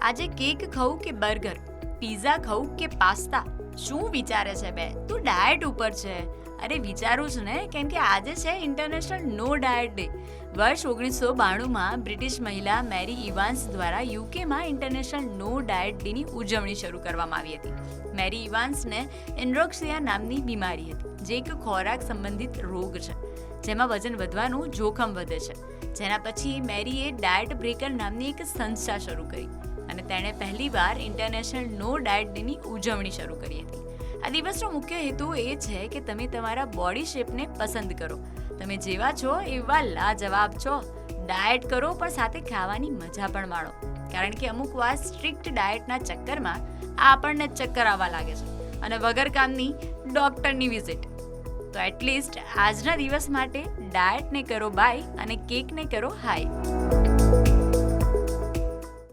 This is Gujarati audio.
આજે કેક ખાઉં કે બર્ગર, પિઝા ખાઉં કે પાસ્તા? શું વિચારે છે બે? તું ડાયટ ઉપર છે. અરે વિચારું છું ને, કેમ કે આજે છે ઇન્ટરનેશનલ નો ડાયટ ડે. વર્ષ 1992માં બ્રિટિશ મહિલા મેરી ઇવાન્સ દ્વારા યુકેમાં ઇન્ટરનેશનલ નો ડાયટ ડેની ઉજવણી શરૂ કરવામાં આવી હતી. મેરી ઇવાન્સને એનોરેક્સિયા નામની બીમારી હતી, જે એક ખોરાક સંબંધિત રોગ છે જેમાં વજન વધવાનું જોખમ વધે છે. જેના પછી મેરીએ ડાયટ બ્રેકર નામની એક સંસ્થા શરૂ કરી અને તેણે પહેલીવાર ઇન્ટરનેશનલ નો ડાયટ ડેની ઉજવણી શરૂ કરી હતી. આ દિવસનો મુખ્ય હેતુ એ છે કે તમે તમારા બોડી શેપને પસંદ કરો. તમે જેવા છો એવા લાજવાબ છો. ડાયટ કરો પણ સાથે ખાવાની મજા પણ માણો, કારણ કે અમુક વાર સ્ટ્રિક્ટ ડાયટના ચક્કરમાં આપણને ચક્કર આવવા લાગે છે અને વગર કામની ડોક્ટરની વિઝિટ. તો એટલીસ્ટ આજના દિવસ માટે ડાયટને કરો બાય અને કેકને કરો હાય.